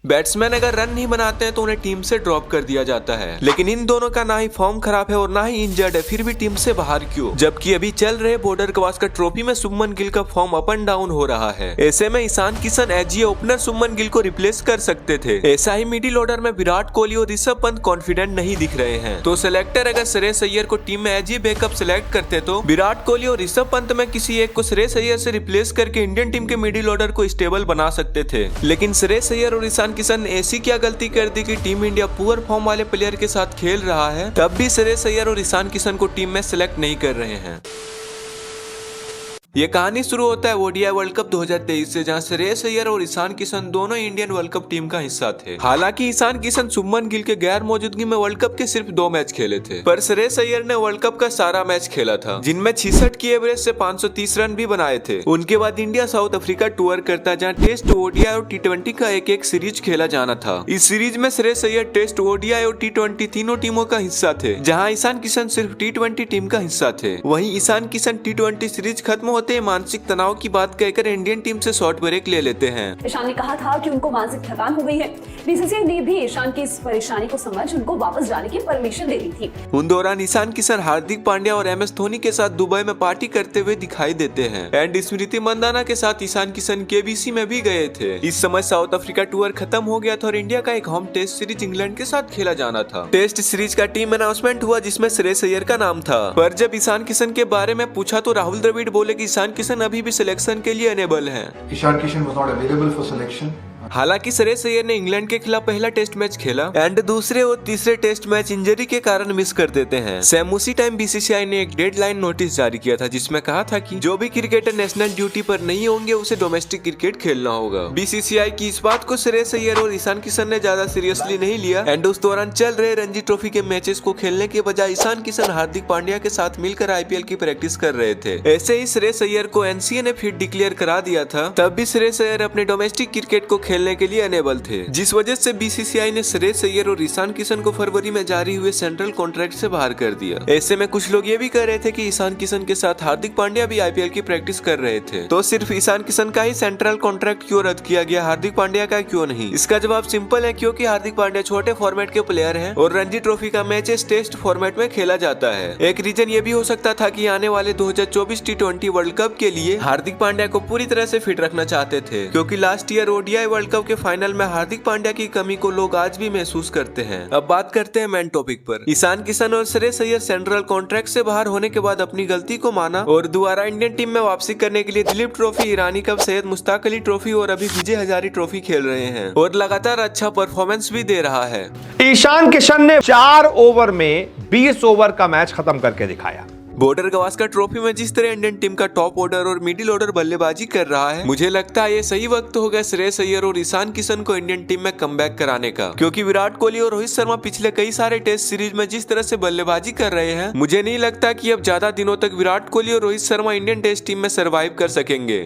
Batsman अगर run नहीं बनाते हैं तो उन्हें टीम से ड्रॉप कर दिया जाता है, लेकिन इन दोनों का ना ही फॉर्म खराब है और ना ही इंजर्ड है, फिर भी टीम से बाहर क्यों? जबकि अभी चल रहे बॉर्डर गवास्कर ट्रॉफी में शुभमन गिल का फॉर्म अप एंड डाउन हो रहा है। ऐसे में Ishan Kishan as a opener Shubman Gill को रिप्लेस कर सकते थे। ऐसा ही मिडिल ऑर्डर में विराट कोहली और ऋषभ पंत कॉन्फिडेंट नहीं दिख रहे हैं, तो सिलेक्टर अगर श्रेयस अय्यर को टीम में एज ए बैकअप सिलेक्ट करते तो विराट कोहली और ऋषभ पंत में किसी एक को श्रेयस अय्यर से रिप्लेस करके इंडियन टीम के मिडिल ऑर्डर को स्टेबल बना सकते थे। लेकिन श्रेयस अय्यर और ईशान किशन ने ऐसी क्या गलती कर दी कि टीम इंडिया पुअर फॉर्म वाले प्लेयर के साथ खेल रहा है, तब भी श्रेयस अय्यर और ईशान किशन को टीम में सिलेक्ट नहीं कर रहे हैं। ये कहानी शुरू होता है ओडीआई वर्ल्ड कप 2023 से, जहां श्रेयस अय्यर और ईशान किशन दोनों इंडियन वर्ल्ड कप टीम का हिस्सा थे। हालांकि ईशान किशन शुभमन गिल के गैर मौजूदगी में वर्ल्ड कप के सिर्फ 2 मैच खेले थे, पर श्रेयस अय्यर ने वर्ल्ड कप का सारा मैच खेला था, जिनमें 66 की एवरेज से 530 रन भी बनाए थे। उनके बाद इंडिया साउथ अफ्रीका टूर करता है, जहाँ टेस्ट, ओडीआई और टी20 का एक सीरीज खेला जाना था। इस सीरीज में श्रेयस अय्यर टेस्ट, ओडीआई और टी20 तीनों टीमों का हिस्सा थे, जहाँ ईशान किशन सिर्फ टी20 टीम का हिस्सा थे। वहीं ईशान किशन टी20 सीरीज खत्म होते ही मानसिक तनाव की बात कहकर इंडियन टीम से शॉर्ट ब्रेक ले लेते हैं। ईशान ने कहा था कि उनको मानसिक थकान हो गई है। बीसीसीआई ने भी ईशान की इस परेशानी को समझ उनको वापस जाने की परमिशन दे दी थी। उन दौरान ईशान किशन हार्दिक पांड्या और एमएस धोनी के साथ दुबई में पार्टी करते हुए दिखाई देते हैं। एंड स्मृति मंदाना के साथ ईशान किशन केबीसी में भी गए थे। इस समय साउथ अफ्रीका टूर खत्म हो गया था और इंडिया का एक होम टेस्ट सीरीज इंग्लैंड के साथ खेला जाना था। टेस्ट सीरीज का टीम अनाउंसमेंट हुआ, जिसमें श्रेयस अय्यर का नाम था, पर जब ईशान किशन के बारे में पूछा तो राहुल द्रविड़ बोले कि ईशान किशन अभी भी सिलेक्शन के लिए अनेबल है। Ishan Kishan was not available for selection. हालांकि श्रेयस अय्यर ने इंग्लैंड के खिलाफ पहला टेस्ट मैच खेला एंड दूसरे और तीसरे टेस्ट मैच इंजरी के कारण मिस कर देते हैं। सेम उसी टाइम बीसीसीआई ने एक डेडलाइन नोटिस जारी किया था, जिसमें कहा था कि जो भी क्रिकेटर नेशनल ड्यूटी पर नहीं होंगे उसे डोमेस्टिक क्रिकेट खेलना होगा। बीसीसीआई की इस बात को श्रेयस अय्यर और ईशान किशन ने ज्यादा सीरियसली नहीं लिया एंड उस दौरान चल रहे रणजी ट्रॉफी के मैचेस को खेलने के बजाय ईशान किशन हार्दिक पांड्या के साथ मिलकर आईपीएल की प्रैक्टिस कर रहे थे। ऐसे ही श्रेयस अय्यर को एनसीए ने फिट डिक्लेयर करा दिया था, तब भी श्रेयस अय्यर अपने डोमेस्टिक क्रिकेट को खेलने के लिए अनेबल थे, जिस वजह से बीसीसीआई ने श्रेयस अय्यर और ईशान किशन को फरवरी में जारी हुए सेंट्रल कॉन्ट्रैक्ट से बाहर कर दिया। ऐसे में कुछ लोग ये भी कह रहे थे कि ईशान किशन के साथ हार्दिक पांड्या भी आईपीएल की प्रैक्टिस कर रहे थे, तो सिर्फ ईशान किशन का ही सेंट्रल कॉन्ट्रैक्ट क्यों रद्द किया गया, हार्दिक पांड्या का क्यों नहीं? इसका जवाब सिंपल है, क्योंकि हार्दिक पांड्या छोटे फॉर्मेट के प्लेयर हैं और रणजी ट्रॉफी का मैचेस टेस्ट फॉर्मेट में खेला जाता है। एक रीजन ये भी हो सकता था कि आने वाले 2024 टी20 वर्ल्ड कप के लिए हार्दिक पांड्या को पूरी तरह से फिट रखना चाहते थे, क्योंकि last year ODI world cup के फाइनल में हार्दिक पांड्या की कमी को लोग आज भी महसूस करते हैं। अब बात करते हैं मेन टॉपिक पर। ईशान किशन और श्रेयस अय्यर सेंट्रल कॉन्ट्रैक्ट से बाहर होने के बाद अपनी गलती को माना और दोबारा इंडियन टीम में वापसी करने के लिए दिलीप ट्रॉफी, ईरानी कप, सैयद मुश्ताक अली ट्रॉफी और अभी विजय हजारे ट्रॉफी खेल रहे हैं और लगातार अच्छा परफॉर्मेंस भी दे रहा है। ईशान किशन ने 4 ओवर में 20 ओवर का मैच खत्म करके दिखाया। बॉर्डर गवास्कर ट्रॉफी में जिस तरह इंडियन टीम का टॉप ऑर्डर और मिडिल ऑर्डर बल्लेबाजी कर रहा है, मुझे लगता है ये सही वक्त हो गया श्रेयस अय्यर और ईशान किशन को इंडियन टीम में कमबैक कराने का, क्योंकि विराट कोहली और रोहित शर्मा पिछले कई सारे टेस्ट सीरीज में जिस तरह से बल्लेबाजी कर रहे हैं, मुझे नहीं लगता कि अब ज्यादा दिनों तक विराट कोहली और Rohit Sharma Indian test team में सर्वाइव कर सकेंगे।